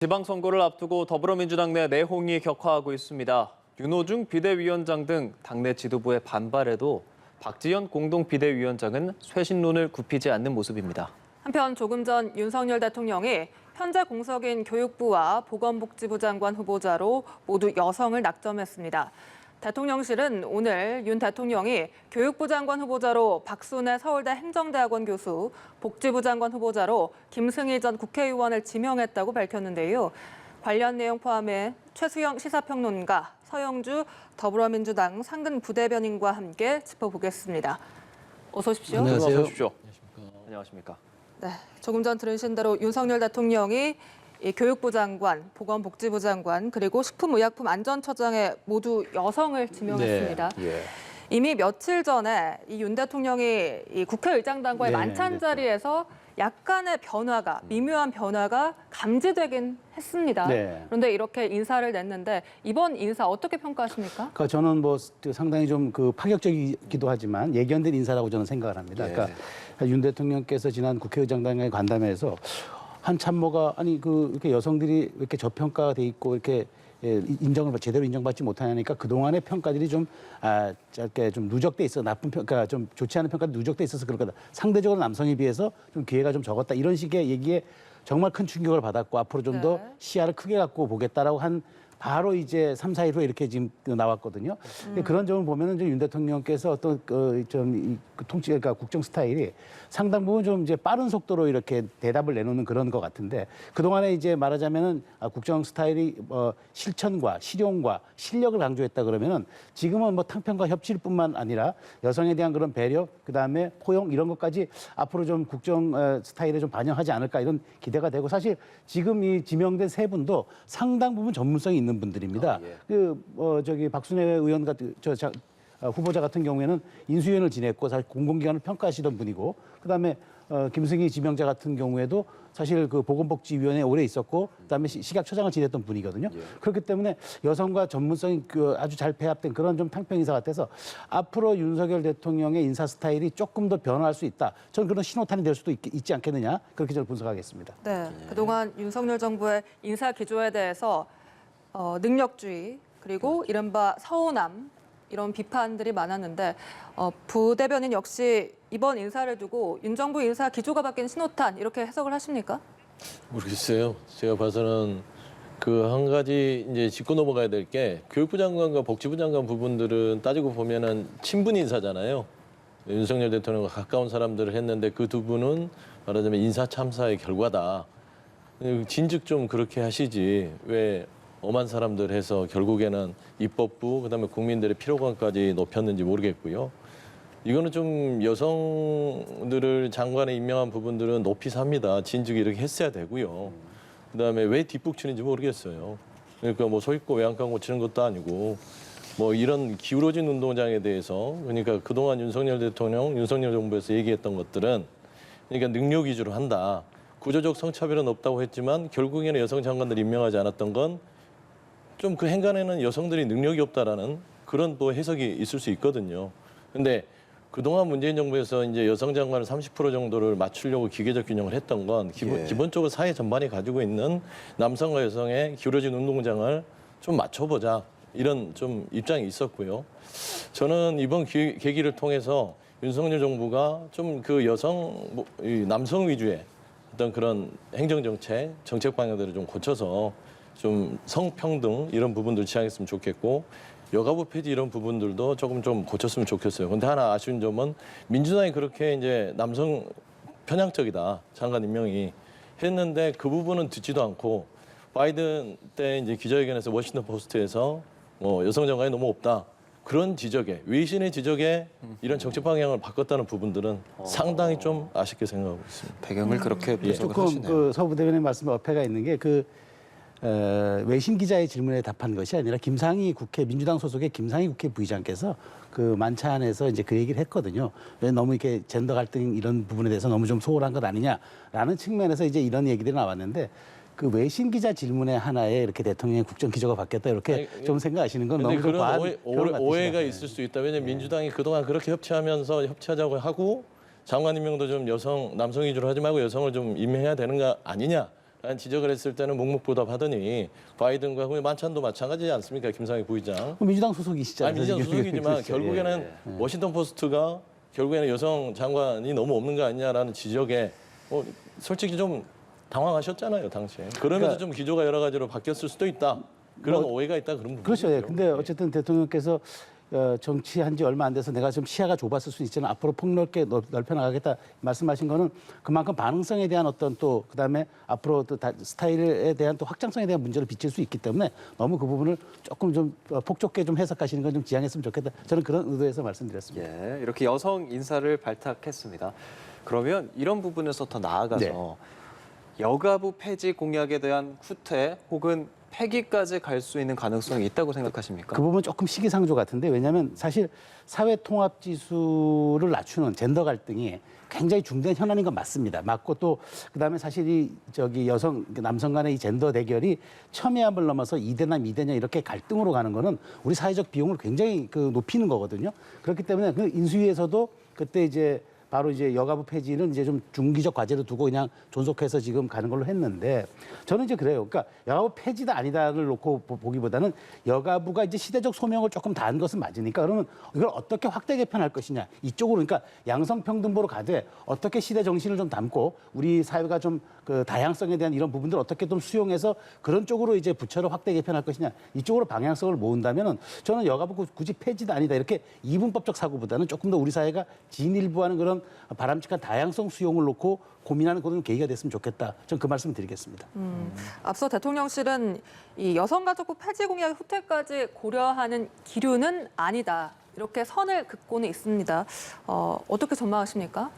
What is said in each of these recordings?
지방선거를 앞두고 더불어민주당 내 내홍이 격화하고 있습니다. 윤호중 비대위원장 등 당내 지도부의 반발에도 박지원 공동비대위원장은 쇄신론을 굽히지 않는 모습입니다. 한편 조금 전 윤석열 대통령이 현재 공석인 교육부와 보건복지부 장관 후보자로 모두 여성을 낙점했습니다. 대통령실은 오늘 윤 대통령이 교육부 장관 후보자로 박순애 서울대 행정대학원 교수, 복지부 장관 후보자로 김승희 전 국회의원을 지명했다고 밝혔는데요. 관련 내용 포함해 최수영 시사평론가, 서영주 더불어민주당 상근 부대변인과 함께 짚어보겠습니다. 어서 오십시오. 안녕하세요. 어서 오십시오. 안녕하십니까. 네, 조금 전 들으신 대로 윤석열 대통령이 이 교육부 장관, 보건복지부 장관, 그리고 식품의약품안전처장에 모두 여성을 지명했습니다. 네, 예. 이미 며칠 전에 이 윤 대통령이 이 국회의장단과의 만찬 자리에서 약간의 변화가, 미묘한 변화가 감지되긴 했습니다. 네. 그런데 이렇게 인사를 냈는데 이번 인사 어떻게 평가하십니까? 그러니까 저는 뭐 상당히 좀 파격적이기도 하지만 예견된 인사라고 저는 생각을 합니다. 그러니까 윤 대통령께서 지난 국회의장단과의 간담회에서 한 참모가 이렇게 여성들이 이렇게 저평가돼 있고 이렇게 인정을 제대로 인정받지 못하니까 그동안의 평가들이 좀 짧게 좀 누적돼 있어 나쁜 평가 좀 좋지 않은 평가도 누적돼 있어서 그럴 거다. 상대적으로 남성에 비해서 좀 기회가 좀 적었다. 이런 식의 얘기에 정말 큰 충격을 받았고 앞으로 좀 더 시야를 크게 갖고 보겠다라고 한 바로 이제 3, 4일 후에 이렇게 지금 나왔거든요. 그런 점을 보면은 윤 대통령께서 어떤 그러니까 국정 스타일이 상당 부분 좀 이제 빠른 속도로 이렇게 대답을 내놓는 그런 것 같은데 그동안에 이제 말하자면은 국정 스타일이 실천과 실용과 실력을 강조했다 그러면은 지금은 뭐 탕평과 협치뿐만 아니라 여성에 대한 그런 배려, 그다음에 포용 이런 것까지 앞으로 좀 국정 스타일에 좀 반영하지 않을까 이런 기대가 되고 사실 지금 이 지명된 세 분도 상당 부분 전문성이 있는 분들입니다. 박순애 의원 같은 후보자 같은 경우에는 인수위원을 지냈고 사실 공공기관을 평가하시던 분이고 그다음에 김승희 지명자 같은 경우에도 사실 그 보건복지위원회에 오래 있었고 그다음에 식약처장을 지냈던 분이거든요. 그렇기 때문에 여성과 전문성이 아주 잘 배합된 그런 좀 탕평 인사 같아서 앞으로 윤석열 대통령의 인사 스타일이 조금 더 변화할 수 있다. 저는 그런 신호탄이 될 수도 있지 않겠느냐 그렇게 저는 분석하겠습니다. 네, 그동안 윤석열 정부의 인사 기조에 대해서 능력주의 그리고 이른바 서운함 이런 비판들이 많았는데 부대변인 역시 이번 인사를 두고 윤 정부 인사 기조가 바뀐 신호탄 이렇게 해석을 하십니까? 모르겠어요. 제가 봐서는 그 한 가지 이제 짚고 넘어가야 될 게 교육부 장관과 복지부 장관 부분들은 따지고 보면은 친분 인사잖아요. 윤석열 대통령과 가까운 사람들을 했는데 그 두 분은 말하자면 인사 참사의 결과다. 진즉 좀 그렇게 하시지 왜 엄한 사람들 해서 결국에는 입법부 그다음에 국민들의 피로감까지 높였는지 모르겠고요. 이거는 좀 여성들을 장관에 임명한 부분들은 높이 삽니다. 진즉 이렇게 했어야 되고요. 그다음에 왜 뒷북치는지 모르겠어요. 그러니까 뭐 서 있고 외양간 고치는 것도 아니고 뭐 이런 기울어진 운동장에 대해서 그러니까 그동안 윤석열 대통령, 윤석열 정부에서 얘기했던 것들은 그러니까 능력 위주로 한다. 구조적 성차별은 없다고 했지만 결국에는 여성 장관들 임명하지 않았던 건 좀 그 행간에는 여성들이 능력이 없다라는 그런 또 해석이 있을 수 있거든요. 근데 그동안 문재인 정부에서 이제 여성 장관을 30% 정도를 맞추려고 기계적 균형을 했던 건 기본적으로 사회 전반이 가지고 있는 남성과 여성의 기울어진 운동장을 좀 맞춰보자 이런 좀 입장이 있었고요. 저는 이번 계기를 통해서 윤석열 정부가 좀 그 남성 위주의 어떤 그런 행정정책, 정책 방향들을 좀 고쳐서 좀 성평등 이런 부분들 지향했으면 좋겠고 여가부 폐지 이런 부분들도 조금 좀 고쳤으면 좋겠어요. 근데 하나 아쉬운 점은 민주당이 그렇게 이제 남성 편향적이다 장관 임명이 했는데 그 부분은 듣지도 않고 바이든 때 이제 기자회견에서 워싱턴 포스트에서 여성 장관이 너무 없다. 그런 지적에 외신의 지적에 이런 정책 방향을 바꿨다는 부분들은 상당히 좀 아쉽게 생각하고 있습니다. 배경을 그렇게 분석을 조금 하시네요. 서 부대변인 말씀에 어폐가 있는 게 외신 기자의 질문에 답한 것이 아니라 김상희 민주당 소속의 김상희 국회 부의장께서 그 만찬에서 이제 그 얘기를 했거든요. 왜 너무 이렇게 젠더 갈등 이런 부분에 대해서 너무 좀 소홀한 것 아니냐라는 측면에서 이제 이런 얘기들이 나왔는데 그 외신 기자 질문에 하나에 이렇게 대통령의 국정 기조가 바뀌었다 이렇게 좀 생각하시는 건 너무 좀 과한 오해가 있을 수 있다. 왜냐하면 민주당이 그동안 그렇게 협치하자고 하고 장관 임명도 좀 남성 위주로 하지 말고 여성을 좀 임명해야 되는 거 아니냐. 라는 지적을 했을 때는 묵묵부답하더니 바이든과 만찬도 마찬가지지 않습니까? 김상희 부의장. 민주당 소속이시잖아요. 민주당 소속이지만 그렇죠. 결국에는 워싱턴 포스트가 결국에는 여성 장관이 너무 없는 거 아니냐라는 지적에 솔직히 좀 당황하셨잖아요, 당시에. 그러면서 좀 기조가 여러 가지로 바뀌었을 수도 있다. 그런 오해가 있다 그런 부분. 그렇죠. 예. 근데 어쨌든 대통령께서 정치한 지 얼마 안 돼서 내가 좀 시야가 좁았을 수 있지만 앞으로 폭넓게 넓혀 나가겠다 말씀하신 거는 그만큼 반응성에 대한 어떤 또 그다음에 앞으로 또 스타일에 대한 또 확장성에 대한 문제를 비칠 수 있기 때문에 너무 그 부분을 조금 좀 폭좁게 좀 해석하시는 건 좀 지양했으면 좋겠다. 저는 그런 의도에서 말씀드렸습니다. 예, 이렇게 여성 인사를 발탁했습니다. 그러면 이런 부분에서 더 나아가서 네. 여가부 폐지 공약에 대한 후퇴 혹은 폐기까지 갈 수 있는 가능성이 있다고 생각하십니까? 그 부분 조금 시기상조 같은데 왜냐하면 사실 사회 통합 지수를 낮추는 젠더 갈등이 굉장히 중대한 현안인 건 맞습니다. 맞고 또 그다음에 사실 이 여성 남성 간의 이 젠더 대결이 첨예함을 넘어서 이대나 미대냐 이렇게 갈등으로 가는 거는 우리 사회적 비용을 굉장히 높이는 거거든요. 그렇기 때문에 그 인수위에서도 그때 이제 바로 이제 여가부 폐지는 이제 좀 중기적 과제로 두고 그냥 존속해서 지금 가는 걸로 했는데 저는 이제 그래요. 그러니까 여가부 폐지다 아니다를 놓고 보기보다는 여가부가 이제 시대적 소명을 조금 다한 것은 맞으니까 그러면 이걸 어떻게 확대 개편할 것이냐 이쪽으로 그러니까 양성평등보로 가되 어떻게 시대 정신을 좀 담고 우리 사회가 좀 그 다양성에 대한 이런 부분들을 어떻게 좀 수용해서 그런 쪽으로 이제 부처를 확대 개편할 것이냐 이쪽으로 방향성을 모은다면은 저는 여가부 굳이 폐지다 아니다 이렇게 이분법적 사고보다는 조금 더 우리 사회가 진일보하는 그런 바람직한 다양성 수용을 놓고 고민하는 그런 계기가 됐으면 좋겠다. 저는 그 말씀을 드리겠습니다. 앞서 대통령실은 이 여성가족부 폐지 공약의 후퇴까지 고려하는 기류는 아니다. 이렇게 선을 긋고는 있습니다. 어떻게 전망하십니까?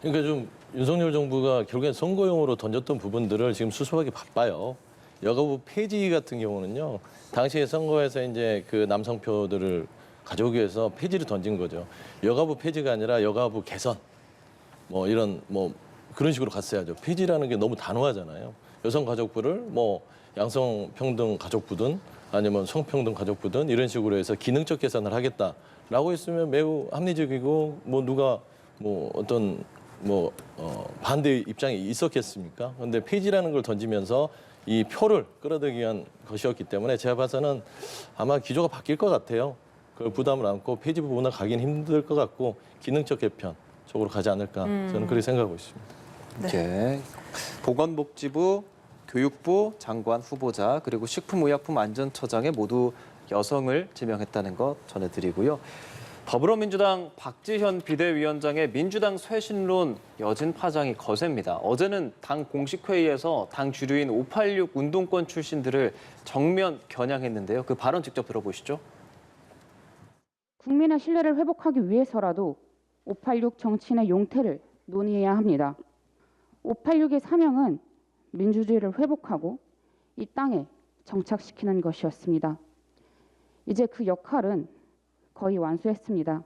그러니까 좀 윤석열 정부가 결국엔 선거용으로 던졌던 부분들을 지금 수습하기 바빠요. 여가부 폐지 같은 경우는요. 당시에 선거에서 이제 그 남성표들을 가져오기 위해서 폐지를 던진 거죠. 여가부 폐지가 아니라 여가부 개선. 뭐 이런 뭐 그런 식으로 갔어야죠. 폐지라는 게 너무 단호하잖아요. 여성가족부를 뭐 양성평등 가족부든 아니면 성평등가족부든 이런 식으로 해서 기능적 개선을 하겠다라고 했으면 매우 합리적이고 뭐 누가 뭐 어떤 반대 입장이 있었겠습니까? 그런데 폐지라는 걸 던지면서 이 표를 끌어들이기 위한 것이었기 때문에 제가 봐서는 아마 기조가 바뀔 것 같아요. 그걸 부담을 안고 폐지 부분은 가긴 힘들 것 같고 기능적 개편 쪽으로 가지 않을까 저는 그렇게 생각하고 있습니다. 네. 예. 보건복지부, 교육부 장관 후보자 그리고 식품의약품안전처장에 모두 여성을 지명했다는 것 전해드리고요. 더불어민주당 박지현 비대위원장의 민주당 쇄신론 여진 파장이 거셉니다. 어제는 당 공식회의에서 당 주류인 586 운동권 출신들을 정면 겨냥했는데요. 그 발언 직접 들어보시죠. 국민의 신뢰를 회복하기 위해서라도 586 정치인의 용태를 논의해야 합니다. 586의 사명은 민주주의를 회복하고 이 땅에 정착시키는 것이었습니다. 이제 그 역할은 거의 완수했습니다.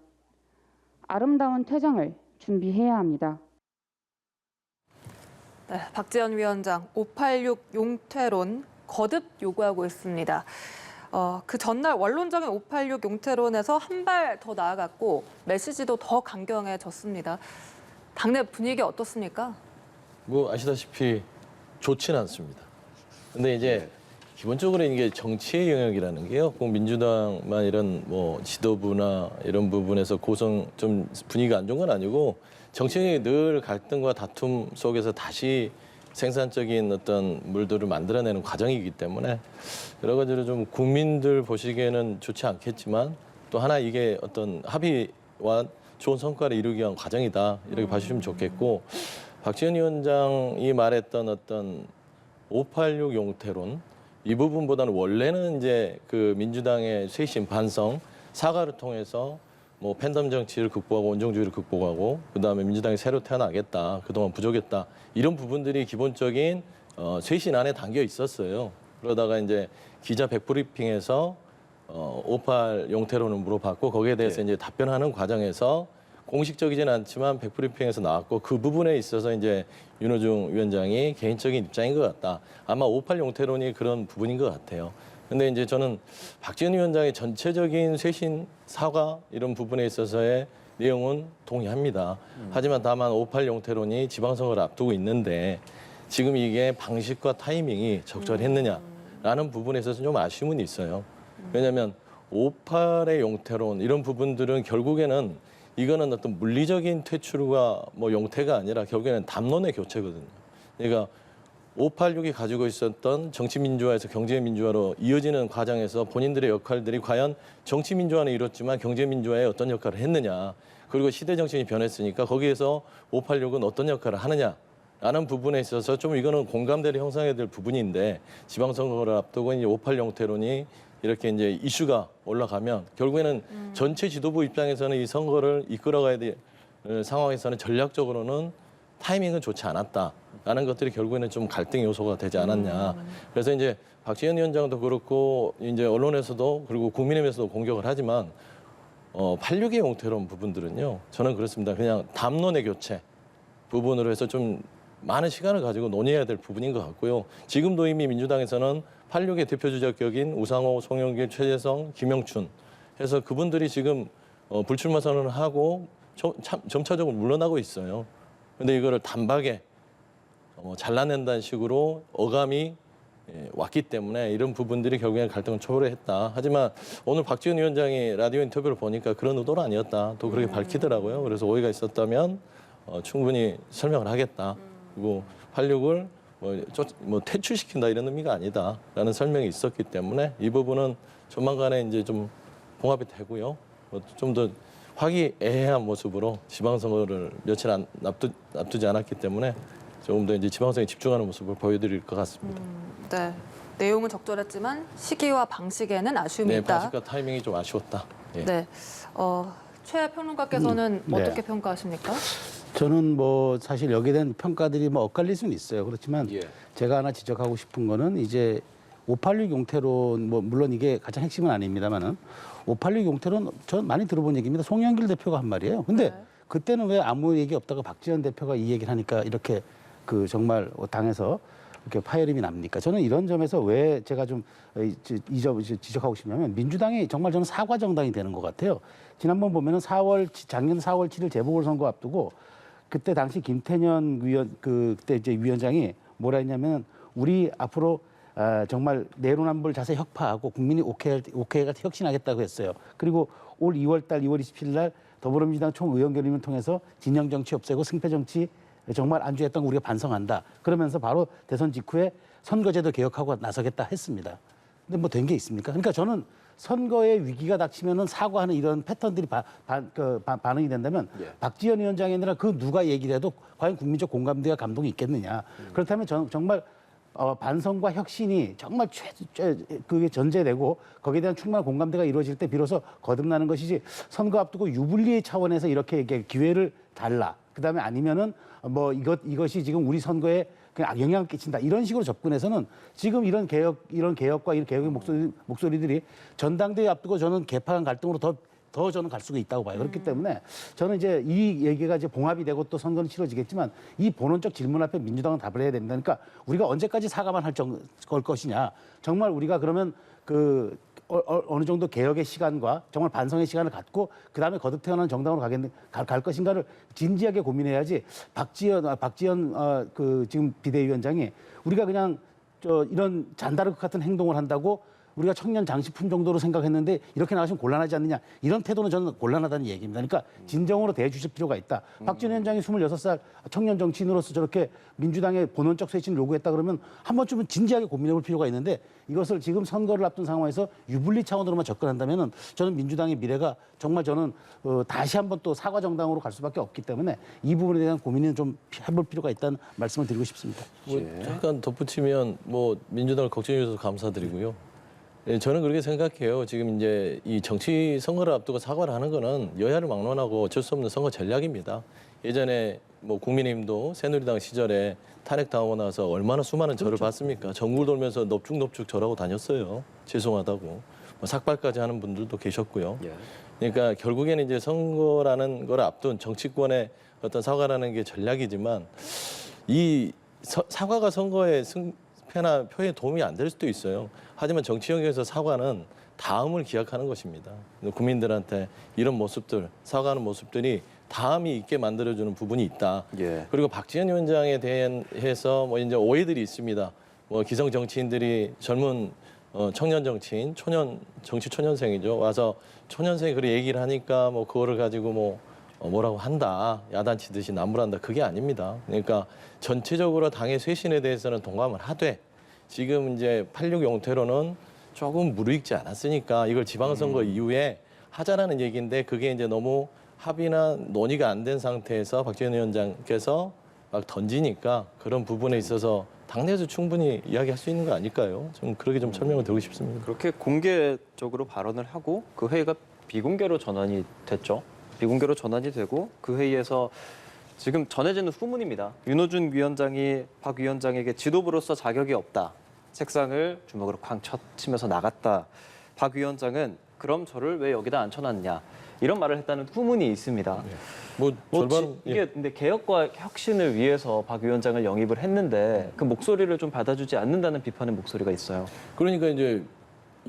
아름다운 퇴장을 준비해야 합니다. 네, 박지원 위원장 586 용퇴론 거듭 요구하고 있습니다. 그 전날 원론적인 586 용퇴론에서 한 발 더 나아갔고 메시지도 더 강경해졌습니다. 당내 분위기 어떻습니까? 뭐 아시다시피 좋지는 않습니다. 근데 이제 기본적으로 이게 정치의 영역이라는 게요. 꼭 민주당만 이런 뭐 지도부나 이런 부분에서 고성 좀 분위기가 안 좋은 건 아니고 정치인이 늘 갈등과 다툼 속에서 다시 생산적인 어떤 물들을 만들어내는 과정이기 때문에 여러 가지로 좀 국민들 보시기에는 좋지 않겠지만 또 하나 이게 어떤 합의와 좋은 성과를 이루기 위한 과정이다 이렇게 봐주시면 좋겠고 박지원 위원장이 말했던 어떤 586 용태론 이 부분보다는 원래는 이제 그 민주당의 쇄신 반성 사과를 통해서 뭐 팬덤 정치를 극복하고 원정주의를 극복하고 그다음에 민주당이 새로 태어나겠다 그동안 부족했다 이런 부분들이 기본적인 쇄신 안에 담겨 있었어요. 그러다가 이제 기자 백브리핑에서 58 용태론을 물어봤고 거기에 대해서 이제 답변하는 과정에서 공식적이진 않지만 백브리핑에서 나왔고 그 부분에 있어서 이제 윤호중 위원장이 개인적인 입장인 것 같다. 아마 58 용태론이 그런 부분인 것 같아요. 근데 이제 저는 박지원 위원장의 전체적인 쇄신 사과 이런 부분에 있어서의 내용은 동의합니다. 하지만 다만 58 용태론이 지방선거를 앞두고 있는데 지금 이게 방식과 타이밍이 적절했느냐라는 부분에 있어서 좀 아쉬움은 있어요. 왜냐하면 5.8의 용태론 이런 부분들은 결국에는 이거는 어떤 물리적인 퇴출과 뭐 용태가 아니라 결국에는 담론의 교체거든요. 그러니까 5.86이 가지고 있었던 정치민주화에서 경제민주화로 이어지는 과정에서 본인들의 역할들이 과연 정치민주화는 이뤘지만 경제민주화에 어떤 역할을 했느냐. 그리고 시대 정신이 변했으니까 거기에서 5.86은 어떤 역할을 하느냐라는 부분에 있어서 좀 이거는 공감대를 형성해야 될 부분인데 지방선거를 앞두고 이제 5.8 용태론이 이렇게 이제 이슈가 올라가면 결국에는 전체 지도부 입장에서는 이 선거를 이끌어가야 될 상황에서는 전략적으로는 타이밍은 좋지 않았다라는 것들이 결국에는 좀 갈등 요소가 되지 않았냐. 그래서 이제 박지원 위원장도 그렇고 이제 언론에서도 그리고 국민의힘에서도 공격을 하지만 86의 용태론 부분들은요. 저는 그렇습니다. 그냥 담론의 교체 부분으로 해서 좀 많은 시간을 가지고 논의해야 될 부분인 것 같고요. 지금도 이미 민주당에서는 86의 대표 주자격인 우상호, 송영길, 최재성, 김영춘 해서 그분들이 지금 불출마 선언을 하고 점차적으로 물러나고 있어요. 그런데 이거를 단박에 잘라낸다는 식으로 어감이 왔기 때문에 이런 부분들이 결국엔 갈등을 초래했다. 하지만 오늘 박지원 위원장이 라디오 인터뷰를 보니까 그런 의도는 아니었다. 또 그렇게 밝히더라고요. 그래서 오해가 있었다면 충분히 설명을 하겠다. 그리고 86을 뭐 퇴출시킨다 이런 의미가 아니다라는 설명이 있었기 때문에 이 부분은 조만간에 이제 좀 봉합이 되고요. 좀 더 화기애애한 모습으로 지방선거를 며칠 앞두지 않았기 때문에 조금 더 이제 지방선거에 집중하는 모습을 보여드릴 것 같습니다. 네. 내용은 적절했지만 시기와 방식에는 아쉬움이 네, 있다. 방식과 타이밍이 좀 아쉬웠다. 예. 네. 최 평론가께서는 네. 어떻게 평가하십니까? 저는 뭐 사실 여기에 대한 평가들이 뭐 엇갈릴 수는 있어요. 그렇지만 예. 제가 하나 지적하고 싶은 거는 이제 586 용태론 뭐 물론 이게 가장 핵심은 아닙니다만은 586 용태론 전 많이 들어본 얘기입니다. 송영길 대표가 한 말이에요. 근데 네. 그때는 왜 아무 얘기 없다가 박지원 대표가 이 얘기를 하니까 이렇게 그 정말 당에서 이렇게 파열음이 납니까? 저는 이런 점에서 왜 제가 좀 이 점 지적하고 싶냐면 민주당이 정말 저는 사과 정당이 되는 것 같아요. 지난번 보면은 작년 4월 7일 재보궐선거 앞두고 그때 당시 김태년 그때 이제 위원장이 뭐라 했냐면 우리 앞으로 정말 내로남불 자세 혁파하고 국민이 오케이가 혁신하겠다고 했어요. 그리고 올 2월 27일 날 더불어민주당 총의원결의를 통해서 진영 정치 없애고 승패 정치 정말 안주했던 거 우리가 반성한다. 그러면서 바로 대선 직후에 선거제도 개혁하고 나서겠다 했습니다. 근데 뭐 된 게 있습니까? 그러니까 저는 선거에 위기가 닥치면은 사과하는 이런 패턴들이 반응이 된다면 박지원 위원장이 아니라 그 누가 얘기를 해도 과연 국민적 공감대와 감동이 있겠느냐. 그렇다면 저는 정말 반성과 혁신이 정말 그게 전제되고 거기에 대한 충분한 공감대가 이루어질 때 비로소 거듭나는 것이지 선거 앞두고 유불리 차원에서 이렇게 기회를 달라. 그다음에 아니면은 뭐 이것이 지금 우리 선거에 그냥 영향을 끼친다. 이런 식으로 접근해서는 지금 이런 개혁과 이런 개혁의 목소리들이 전당대회 앞두고 저는 개파간 갈등으로 더 저는 갈 수가 있다고 봐요. 그렇기 때문에 저는 이제 이 얘기가 이제 봉합이 되고 또 선거는 치러지겠지만 이 본원적 질문 앞에 민주당은 답을 해야 된다. 그러니까 우리가 언제까지 사과만 할 것이냐. 정말 우리가 그러면 어느 정도 개혁의 시간과 정말 반성의 시간을 갖고 그다음에 거듭 태어난 정당으로 갈 것인가를 진지하게 고민해야지 박지원 지금 비대위원장이 우리가 그냥 이런 잔다르크 같은 행동을 한다고 우리가 청년 장식품 정도로 생각했는데 이렇게 나가시면 곤란하지 않느냐. 이런 태도는 저는 곤란하다는 얘기입니다. 그러니까 진정으로 대해주실 필요가 있다. 박지원 위원장이 26살 청년 정치인으로서 저렇게 민주당의 본원적 쇄신을 요구했다 그러면 한 번쯤은 진지하게 고민해볼 필요가 있는데 이것을 지금 선거를 앞둔 상황에서 유불리 차원으로만 접근한다면 저는 민주당의 미래가 정말 저는 다시 한번 또 사과 정당으로 갈 수밖에 없기 때문에 이 부분에 대한 고민은 좀 해볼 필요가 있다는 말씀을 드리고 싶습니다. 잠깐 덧붙이면 뭐 민주당을 걱정해 주셔서 감사드리고요. 예, 저는 그렇게 생각해요. 지금 이제 이 정치 선거를 앞두고 사과를 하는 거는 여야를 막론하고 어쩔 수 없는 선거 전략입니다. 예전에 뭐 국민의힘도 새누리당 시절에 탄핵당하고 나서 얼마나 수많은 절을 봤습니까? 전국을 돌면서 넙죽넙죽 절하고 다녔어요. 죄송하다고. 뭐 삭발까지 하는 분들도 계셨고요. 그러니까 결국에는 이제 선거라는 걸 앞둔 정치권의 어떤 사과라는 게 전략이지만 이 사과가 선거의 승패나 표에 도움이 안 될 수도 있어요. 하지만 정치 영역에서 사과는 다음을 기약하는 것입니다. 국민들한테 이런 모습들, 사과하는 모습들이 다음이 있게 만들어주는 부분이 있다. 예. 그리고 박지원 위원장에 대해서 뭐 이제 오해들이 있습니다. 뭐 기성 정치인들이 젊은 청년 정치인, 정치 초년생이죠. 와서 초년생이 그렇게 얘기를 하니까 뭐 그거를 가지고 뭐라고 한다, 야단치듯이 나무란다. 그게 아닙니다. 그러니까 전체적으로 당의 쇄신에 대해서는 동감을 하되 지금 이제 86 용태로는 조금 무르익지 않았으니까 이걸 지방선거 이후에 하자라는 얘기인데 그게 이제 너무 합의나 논의가 안 된 상태에서 박지원 위원장께서 막 던지니까 그런 부분에 있어서 당내에서 충분히 이야기할 수 있는 거 아닐까요? 좀 그렇게 좀 설명을 드리고 싶습니다. 그렇게 공개적으로 발언을 하고 그 회의가 비공개로 전환이 됐죠. 비공개로 전환이 되고 그 회의에서 지금 전해지는 후문입니다. 윤호준 위원장이 박 위원장에게 지도부로서 자격이 없다. 책상을 주먹으로 쾅 치면서 나갔다. 박 위원장은 그럼 저를 왜 여기다 앉혀놨냐. 이런 말을 했다는 후문이 있습니다. 절반 이게 근데 개혁과 혁신을 위해서 박 위원장을 영입을 했는데 그 목소리를 좀 받아주지 않는다는 비판의 목소리가 있어요. 그러니까 이제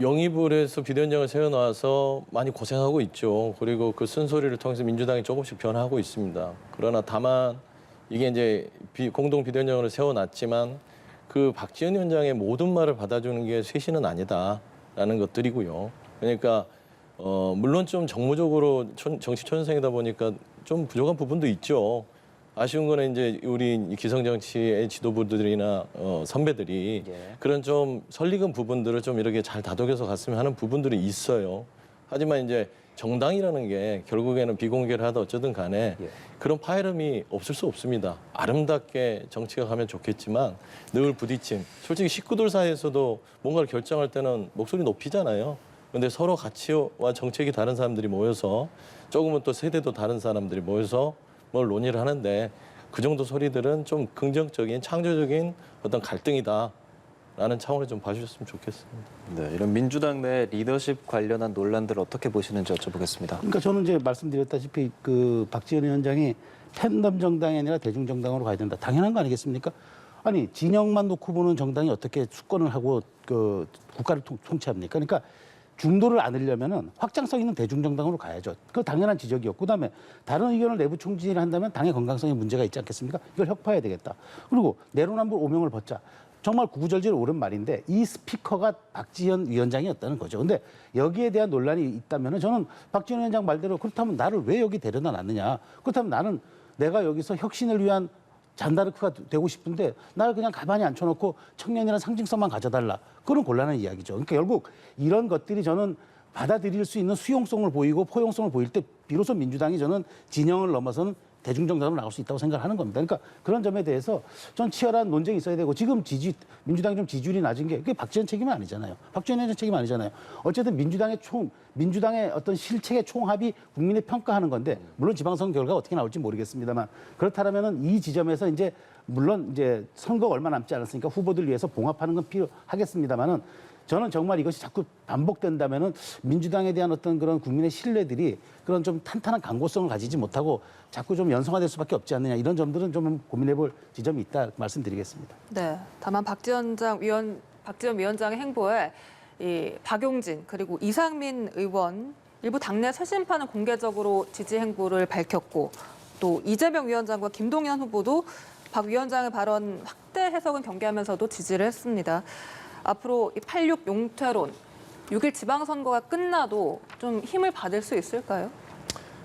영입을 해서 비대위원장을 세워놔서 많이 고생하고 있죠. 그리고 그 쓴소리를 통해서 민주당이 조금씩 변화하고 있습니다. 그러나 다만 이게 이제 공동 비대위원장으로 세워놨지만 그 박지원 위원장의 모든 말을 받아주는 게 쇄신은 아니다라는 것들이고요. 그러니까 물론 좀 정무적으로 정치 초년생이다 보니까 좀 부족한 부분도 있죠. 아쉬운 거는 이제 우리 기성정치의 지도부들이나 선배들이 예. 그런 좀 설익은 부분들을 좀 이렇게 잘 다독여서 갔으면 하는 부분들이 있어요. 하지만 이제 정당이라는 게 결국에는 비공개를 하다 어쩌든 간에 예. 그런 파열음이 없을 수 없습니다. 아름답게 정치가 가면 좋겠지만 늘 부딪힘. 솔직히 식구들 사이에서도 뭔가를 결정할 때는 목소리 높이잖아요. 근데 서로 가치와 정책이 다른 사람들이 모여서 조금은 또 세대도 다른 사람들이 모여서 뭘 논의를 하는데 그 정도 소리들은 좀 긍정적인 창조적인 어떤 갈등이다라는 차원을 좀 봐주셨으면 좋겠습니다. 네, 이런 민주당 내 리더십 관련한 논란들 어떻게 보시는지 여쭤보겠습니다. 그러니까 저는 이제 말씀드렸다시피 그 박지원 위원장이 팬덤 정당이 아니라 대중 정당으로 가야 된다. 당연한 거 아니겠습니까? 아니 진영만 놓고 보는 정당이 어떻게 수권을 하고 그 국가를 통치합니까? 그러니까 중도를 안으려면은 확장성 있는 대중정당으로 가야죠. 그 당연한 지적이었고, 그다음에 다른 의견을 내부 총진을 한다면 당의 건강성에 문제가 있지 않겠습니까? 이걸 혁파해야 되겠다. 그리고 내로남불 오명을 벗자. 정말 구구절절 옳은 말인데 이 스피커가 박지원 위원장이었다는 거죠. 근데 여기에 대한 논란이 있다면은 저는 박지원 위원장 말대로 그렇다면 나를 왜 여기 데려다 놨느냐. 그렇다면 나는 내가 여기서 혁신을 위한 잔다르크가 되고 싶은데 나를 그냥 가만히 앉혀놓고 청년이라는 상징성만 가져달라. 그런 곤란한 이야기죠. 그러니까 결국 이런 것들이 저는 받아들일 수 있는 수용성을 보이고 포용성을 보일 때 비로소 민주당이 저는 진영을 넘어서는 대중정당으로 나올 수 있다고 생각하는 겁니다. 그러니까 그런 점에 대해서 전 치열한 논쟁이 있어야 되고 지금 민주당이 좀 지지율이 낮은 게 그게 박지원 책임은 아니잖아요. 박지원 위원장 책임 아니잖아요. 어쨌든 민주당의 어떤 실책의 총합이 국민의 평가하는 건데 물론 지방선거 결과가 어떻게 나올지 모르겠습니다만 그렇다면은 이 지점에서 이제 물론 이제 선거가 얼마 남지 않았으니까 후보들 위해서 봉합하는 건 필요하겠습니다만은 저는 정말 이것이 자꾸 반복된다면은 민주당에 대한 어떤 그런 국민의 신뢰들이 그런 좀 탄탄한 강고성을 가지지 못하고 자꾸 좀 연성화될 수밖에 없지 않느냐 이런 점들은 좀 고민해볼 지점이 있다 말씀드리겠습니다. 네, 다만 박지원 위원장의 행보에 이 박용진 그리고 이상민 의원 일부 당내 쇄신파는 공개적으로 지지 행보를 밝혔고 또 이재명 위원장과 김동연 후보도 박 위원장의 발언 확대 해석은 경계하면서도 지지를 했습니다. 앞으로 이 86 용퇴론, 6일 지방선거가 끝나도 좀 힘을 받을 수 있을까요?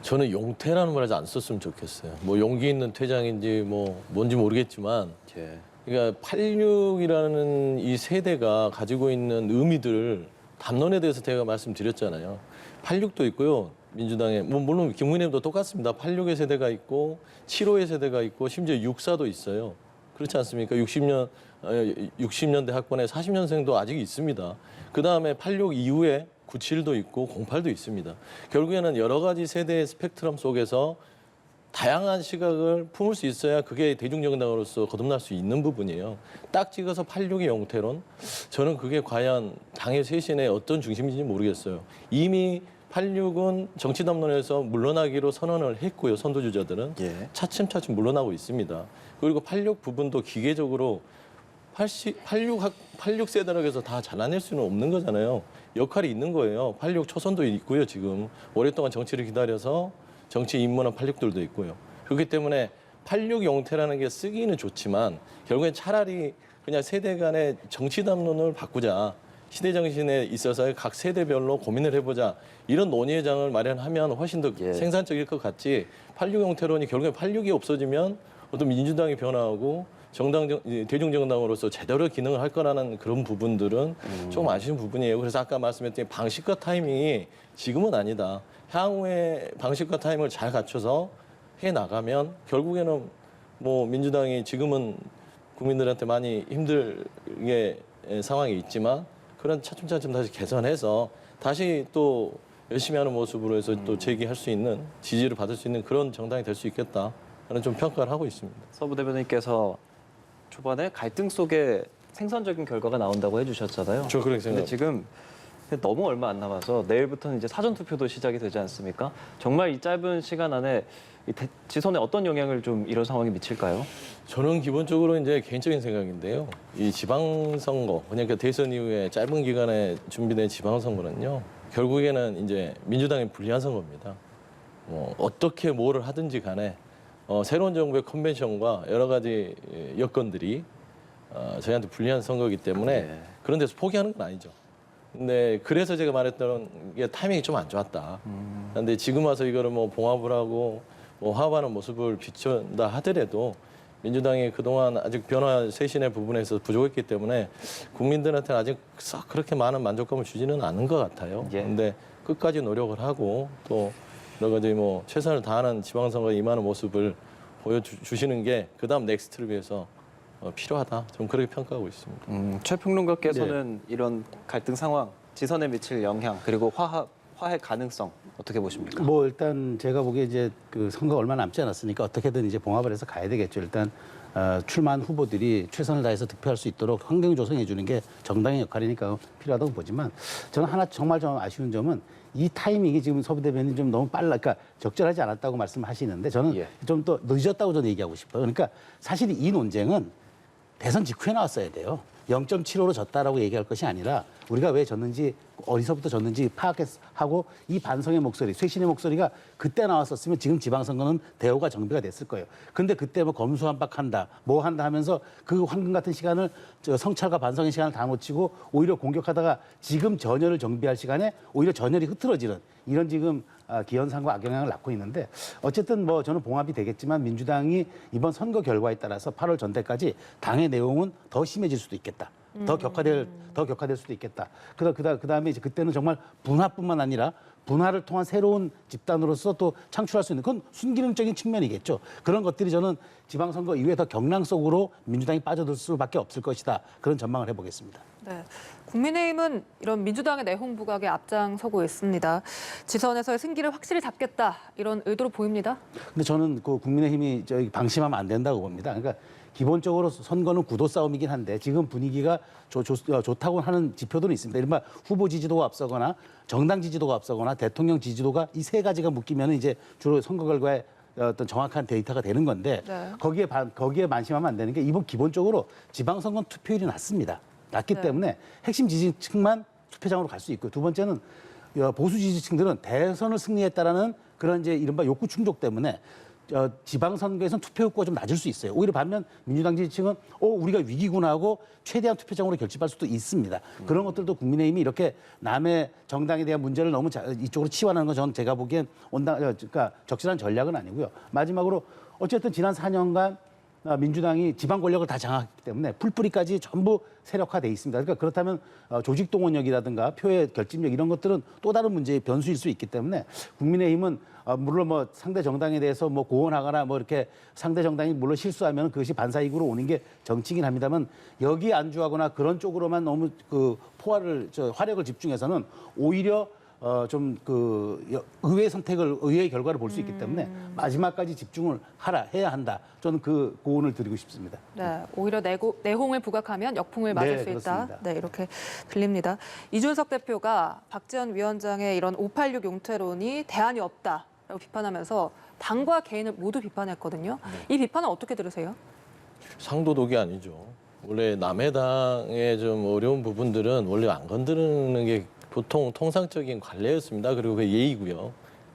저는 용퇴라는 말을 안 썼으면 좋겠어요. 뭐 용기 있는 퇴장인지 뭐 뭔지 모르겠지만 예. 그러니까 86이라는 이 세대가 가지고 있는 의미들 담론에 대해서 제가 말씀드렸잖아요. 86도 있고요. 민주당에 뭐 물론 김의겸도 똑같습니다. 86의 세대가 있고 75의 세대가 있고 심지어 64도 있어요. 그렇지 않습니까? 60년대 학번에 40년생도 아직 있습니다. 그다음에 86 이후에 97도 있고 08도 있습니다. 결국에는 여러 가지 세대의 스펙트럼 속에서 다양한 시각을 품을 수 있어야 그게 대중정당으로서 거듭날 수 있는 부분이에요. 딱 찍어서 86의 영태론, 저는 그게 과연 당의 쇄신의 어떤 중심인지 모르겠어요. 이미 86은 정치 담론에서 물러나기로 선언을 했고요. 선두주자들은 예. 차츰차츰 물러나고 있습니다. 그리고 86 부분도 기계적으로 86 세대라고 해서 다 잘라낼 수는 없는 거잖아요. 역할이 있는 거예요. 86 초선도 있고요. 지금 오랫동안 정치를 기다려서 정치 입문한 86들도 있고요. 그렇기 때문에 86 용태라는 게 쓰기는 좋지만 결국엔 차라리 그냥 세대 간의 정치 담론을 바꾸자. 시대 정신에 있어서 각 세대별로 고민을 해보자. 이런 논의의 장을 마련하면 훨씬 더 예. 생산적일 것 같지. 86 용태론이 결국엔 86이 없어지면 어떤 민주당이 변화하고 대중정당으로서 제대로 기능을 할 거라는 그런 부분들은 좀 아쉬운 부분이에요. 그래서 아까 말씀했던 방식과 타이밍이 지금은 아니다. 향후에 방식과 타이밍을 잘 갖춰서 해 나가면 결국에는 뭐 민주당이 지금은 국민들한테 많이 힘들게 상황이 있지만 그런 차츰차츰 다시 개선해서 다시 또 열심히 하는 모습으로 해서 또 재기할 수 있는 지지를 받을 수 있는 그런 정당이 될 수 있겠다. 하는 좀 평가를 하고 있습니다. 서부 대변인께서 초반에 갈등 속에 생산적인 결과가 나온다고 해주셨잖아요. 저 그렇게 근데 생각합니다. 지금 너무 얼마 안 남아서 내일부터는 이제 사전 투표도 시작이 되지 않습니까? 정말 이 짧은 시간 안에 지선에 어떤 영향을 좀 이런 상황이 미칠까요? 저는 기본적으로 이제 개인적인 생각인데요. 이 지방선거, 그러니까 대선 이후에 짧은 기간에 준비된 지방선거는요. 결국에는 이제 민주당이 불리한 선거입니다. 어떻게 뭐를 하든지 간에 새로운 정부의 컨벤션과 여러 가지 여건들이 저희한테 불리한 선거이기 때문에 네. 그런 데서 포기하는 건 아니죠. 근데 그래서 제가 말했던 게 타이밍이 좀 안 좋았다. 그런데 지금 와서 이거를 뭐 봉합을 하고 뭐 화합하는 모습을 비춘다 하더라도 민주당이 그동안 아직 변화 쇄신의 부분에서 부족했기 때문에 국민들한테는 아직 썩 그렇게 많은 만족감을 주지는 않은 것 같아요. 예. 근데 끝까지 노력을 하고 또 여러 가지 뭐 최선을 다하는 지방선거에 임하는 모습을 보여주시는 게 그다음 넥스트를 위해서 필요하다. 좀 그렇게 평가하고 있습니다. 최 평론가께서는 이런 갈등 상황, 지선에 미칠 영향, 그리고 화해 가능성 어떻게 보십니까? 뭐 일단 제가 보기에 이제 그 선거 얼마 남지 않았으니까 어떻게든 이제 봉합을 해서 가야 되겠죠. 일단 출마한 후보들이 최선을 다해서 득표할 수 있도록 환경 조성해 주는 게 정당의 역할이니까 필요하다고 보지만 저는 하나 정말 좀 아쉬운 점은 이 타이밍이 지금 서부 대변인 좀 너무 빨라, 그러니까 적절하지 않았다고 말씀하시는데 저는 예. 좀 더 늦었다고 저는 얘기하고 싶어요. 그러니까 사실 이 논쟁은 대선 직후에 나왔어야 돼요. 0.75로 졌다라고 얘기할 것이 아니라 우리가 왜 졌는지 어디서부터 졌는지 파악하고 이 반성의 목소리, 쇄신의 목소리가 그때 나왔었으면 지금 지방선거는 대우가 정비가 됐을 거예요. 근데 그때 뭐 검수완박한다, 뭐 한다 하면서 그 황금 같은 시간을 성찰과 반성의 시간을 다 놓치고 오히려 공격하다가 지금 전열을 정비할 시간에 오히려 전열이 흐트러지는 이런 지금 기현상과 악영향을 낳고 있는데 어쨌든 뭐 저는 봉합이 되겠지만 민주당이 이번 선거 결과에 따라서 8월 전때까지 당의 내용은 더 심해질 수도 있겠다. 더 격화될 수도 있겠다. 그다음에 이제 그때는 정말 분화뿐만 아니라 분화를 통한 새로운 집단으로서 또 창출할 수 있는 그건 순기능적인 측면이겠죠. 그런 것들이 저는 지방선거 이후에 더 경랑 속으로 민주당이 빠져들 수밖에 없을 것이다. 그런 전망을 해보겠습니다. 네. 국민의힘은 이런 민주당의 내홍 부각에 앞장서고 있습니다. 지선에서의 승기를 확실히 잡겠다 이런 의도로 보입니다. 근데 저는 그 국민의힘이 저기 방심하면 안 된다고 봅니다. 그러니까 기본적으로 선거는 구도 싸움이긴 한데 지금 분위기가 좋다고 하는 지표들은 있습니다. 이른바 후보 지지도가 앞서거나 정당 지지도가 앞서거나 대통령 지지도가 이 세 가지가 묶이면 이제 주로 선거 결과에 어떤 정확한 데이터가 되는 건데 네. 거기에 만심하면 안 되는 게 이번 기본적으로 지방선거는 투표율이 낮습니다. 낮기 네. 때문에 핵심 지지층만 투표장으로 갈 수 있고 두 번째는 보수 지지층들은 대선을 승리했다라는 그런 이제 이른바 욕구 충족 때문에 지방선거에서는 투표 욕구가 좀 낮을 수 있어요. 오히려 반면 민주당 지지층은 우리가 위기구나 하고 최대한 투표장으로 결집할 수도 있습니다. 그런 것들도 국민의힘이 이렇게 남의 정당에 대한 문제를 너무 이쪽으로 치환하는 건 저는 제가 보기엔 그러니까 적절한 전략은 아니고요. 마지막으로 어쨌든 지난 4년간 민주당이 지방 권력을 다 장악했기 때문에 풀뿌리까지 전부 세력화돼 있습니다. 그러니까 그렇다면 조직 동원력이라든가 표의 결집력 이런 것들은 또 다른 문제의 변수일 수 있기 때문에 국민의힘은 물론 뭐 상대 정당에 대해서 뭐 고언하거나 뭐 이렇게 상대 정당이 물론 실수하면 그것이 반사이익으로 오는 게 정치긴 합니다만 여기에 안주하거나 그런 쪽으로만 너무 그 화력을 집중해서는 오히려 좀 의외의 의외의 결과를 볼 수 있기 때문에 마지막까지 집중을 해야 한다. 저는 그 고언을 드리고 싶습니다. 네, 오히려 내홍을 부각하면 역풍을 맞을 네, 수 있다. 그렇습니다. 네, 이렇게 들립니다. 이준석 대표가 박지원 위원장의 이런 586 용태론이 대안이 없다라고 비판하면서 당과 개인을 모두 비판했거든요. 이 비판은 어떻게 들으세요? 상도독이 아니죠. 원래 남의 당의 좀 어려운 부분들은 원래 안 건드리는 게 보통 통상적인 관례였습니다. 그리고 그 예의고요.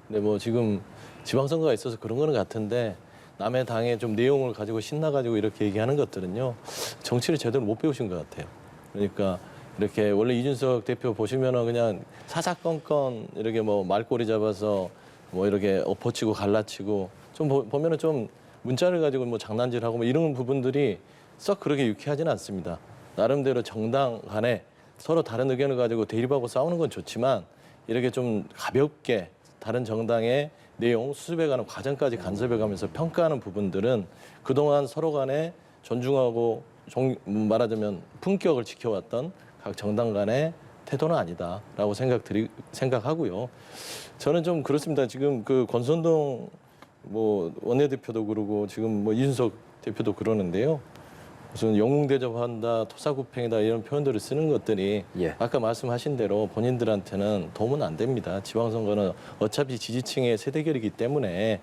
근데 뭐 지금 지방선거가 있어서 그런 거는 같은데 남의 당의 좀 내용을 가지고 신나가지고 이렇게 얘기하는 것들은요. 정치를 제대로 못 배우신 것 같아요. 그러니까 이렇게 원래 이준석 대표 보시면은 그냥 사사건건 이렇게 뭐 말꼬리 잡아서 뭐 이렇게 엎어치고 갈라치고 좀 보면은 좀 문자를 가지고 뭐 장난질하고 뭐 이런 부분들이 썩 그렇게 유쾌하지는 않습니다. 나름대로 정당 간에 서로 다른 의견을 가지고 대립하고 싸우는 건 좋지만 이렇게 좀 가볍게 다른 정당의 내용, 수습해가는 과정까지 간섭해가면서 평가하는 부분들은 그동안 서로 간에 존중하고 말하자면 품격을 지켜왔던 각 정당 간의 태도는 아니다라고 생각하고요. 저는 좀 그렇습니다. 지금 그 권선동 뭐 원내대표도 그러고 지금 뭐 이준석 대표도 그러는데요. 무슨 영웅 대접한다, 토사구팽이다 이런 표현들을 쓰는 것들이 예. 아까 말씀하신 대로 본인들한테는 도움은 안 됩니다. 지방선거는 어차피 지지층의 세대결이기 때문에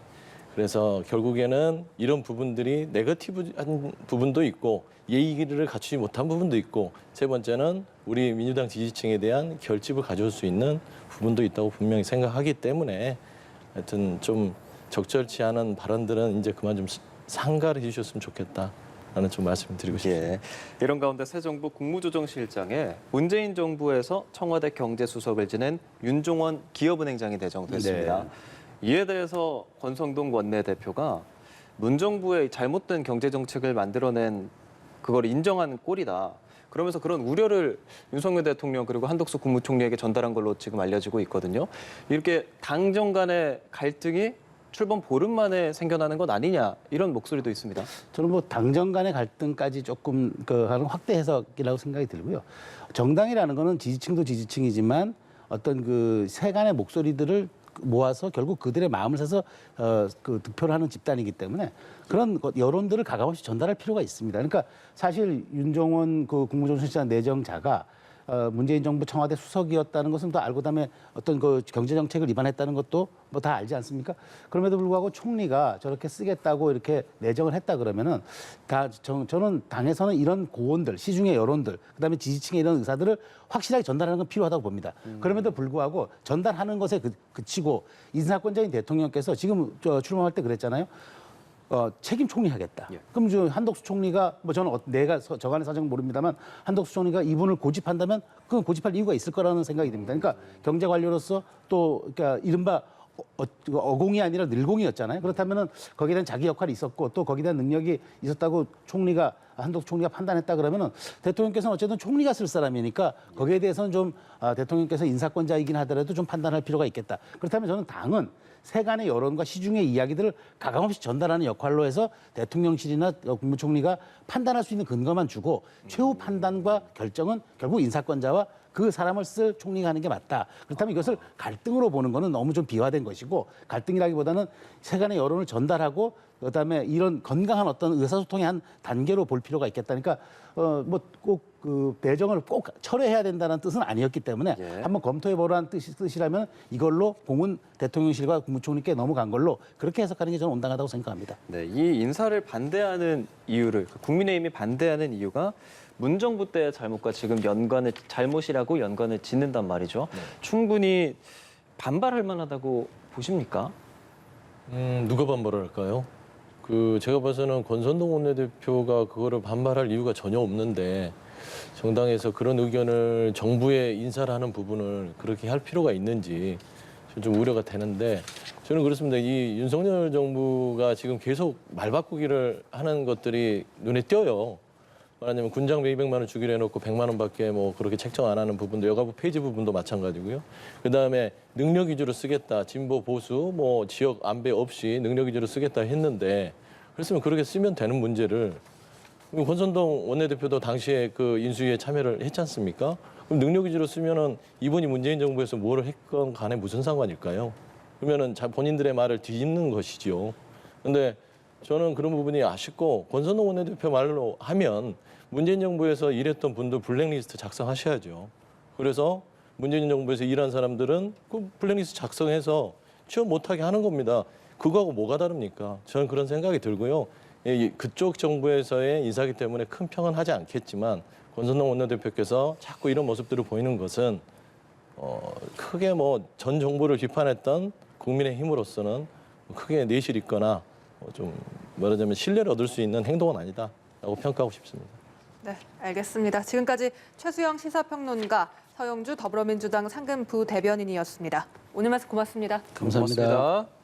그래서 결국에는 이런 부분들이 네거티브한 부분도 있고 예의를 갖추지 못한 부분도 있고 세 번째는 우리 민주당 지지층에 대한 결집을 가져올 수 있는 부분도 있다고 분명히 생각하기 때문에 하여튼 좀 적절치 않은 발언들은 이제 그만 좀 상가를 해주셨으면 좋겠다. 라는 좀 말씀을 드리고 싶습니다. 예. 이런 가운데 새 정부 국무조정실장에 문재인 정부에서 청와대 경제수석을 지낸 윤종원 기업은행장이 내정됐습니다. 이에 대해서 권성동 원내대표가 문정부의 잘못된 경제정책을 만들어낸 그걸 인정한 꼴이다. 그러면서 그런 우려를 윤석열 대통령 그리고 한덕수 국무총리에게 전달한 걸로 지금 알려지고 있거든요. 이렇게 당정 간의 갈등이 출범 보름 만에 생겨나는 것 아니냐 이런 목소리도 있습니다. 저는 뭐 당정 간의 갈등까지 조금 하는 확대 해석이라고 생각이 들고요. 정당이라는 거는 지지층도 지지층이지만 어떤 그 세간의 목소리들을 모아서 결국 그들의 마음을 사서 그 득표를 하는 집단이기 때문에 그런 여론들을 가감없이 전달할 필요가 있습니다. 그러니까 사실 윤종원 그 국무조정실장 내정자가 문재인 정부 청와대 수석이었다는 것은 또 알고 그다음에 어떤 그 경제 정책을 위반했다는 것도 뭐 다 알지 않습니까? 그럼에도 불구하고 총리가 저렇게 쓰겠다고 이렇게 내정을 했다 그러면은 저는 당에서는 이런 고언들, 시중의 여론들, 그다음에 지지층의 이런 의사들을 확실하게 전달하는 건 필요하다고 봅니다. 그럼에도 불구하고 전달하는 것에 그치고 인사권자인 대통령께서 지금 출범할 때 그랬잖아요. 책임 총리하겠다. 예. 그럼 저 한덕수 총리가 뭐 저는 내가 저간의 사정은 모릅니다만 한덕수 총리가 이분을 고집한다면 그건 고집할 이유가 있을 거라는 생각이 듭니다. 그러니까 경제 관료로서 또 그러니까 이른바 어공이 아니라 늘공이었잖아요. 그렇다면은 거기에 대한 자기 역할이 있었고 또 거기에 대한 능력이 있었다고 한덕수 총리가 판단했다 그러면은 대통령께서는 어쨌든 총리가 쓸 사람이니까 거기에 대해서는 좀 대통령께서 인사권자이긴 하더라도 좀 판단할 필요가 있겠다. 그렇다면 저는 당은 세간의 여론과 시중의 이야기들을 가감없이 전달하는 역할로 해서 대통령실이나 국무총리가 판단할 수 있는 근거만 주고 최후 판단과 결정은 결국 인사권자와 그 사람을 쓸 총리가 하는 게 맞다. 그렇다면 이것을 갈등으로 보는 거는 너무 좀 비화된 것이고 갈등이라기보다는 세간의 여론을 전달하고 그다음에 이런 건강한 어떤 의사소통의 한 단계로 볼 필요가 있겠다니까 뭐 꼭 그 내정을 꼭 철회해야 된다는 뜻은 아니었기 때문에 예. 한번 검토해 보라는 뜻이라면 이걸로 공은 대통령실과 국무총리께 넘어간 걸로 그렇게 해석하는 게 저는 온당하다고 생각합니다. 네, 이 인사를 반대하는 이유를 국민의힘이 반대하는 이유가 문정부 때의 잘못과 지금 잘못이라고 연관을 짓는단 말이죠. 충분히 반발할 만하다고 보십니까? 누가 반발을 할까요? 제가 봐서는 권선동 원내대표가 그거를 반발할 이유가 전혀 없는데 정당에서 그런 의견을 정부에 인사를 하는 부분을 그렇게 할 필요가 있는지 좀 우려가 되는데 저는 그렇습니다. 이 윤석열 정부가 지금 계속 말 바꾸기를 하는 것들이 눈에 띄어요. 말하자면 군장 200만 원 주기로 해놓고 100만 원밖에 뭐 그렇게 책정 안 하는 부분도 여가부 폐지 부분도 마찬가지고요. 그다음에 능력 위주로 쓰겠다. 진보 보수 뭐 지역 안배 없이 능력 위주로 쓰겠다 했는데 그랬으면 그렇게 쓰면 되는 문제를 권선동 원내대표도 당시에 그 인수위에 참여를 했지 않습니까? 그럼 능력 위주로 쓰면은 이번이 문재인 정부에서 뭘 했건 간에 무슨 상관일까요? 그러면은 본인들의 말을 뒤집는 것이죠. 근데 저는 그런 부분이 아쉽고 권선동 원내대표 말로 하면 문재인 정부에서 일했던 분들 블랙리스트 작성하셔야죠. 그래서 문재인 정부에서 일한 사람들은 그 블랙리스트 작성해서 취업 못하게 하는 겁니다. 그거하고 뭐가 다릅니까? 저는 그런 생각이 들고요. 그쪽 정부에서의 인사기 때문에 큰 평은 하지 않겠지만 권선동 원내대표께서 자꾸 이런 모습들을 보이는 것은 크게 뭐 전 정부를 비판했던 국민의힘으로서는 크게 내실 있거나 좀 말하자면 신뢰를 얻을 수 있는 행동은 아니다라고 평가하고 싶습니다. 네, 알겠습니다. 지금까지 최수영 시사평론가, 서영주 더불어민주당 상근 부대변인이었습니다. 오늘 말씀 고맙습니다. 감사합니다. 고맙습니다.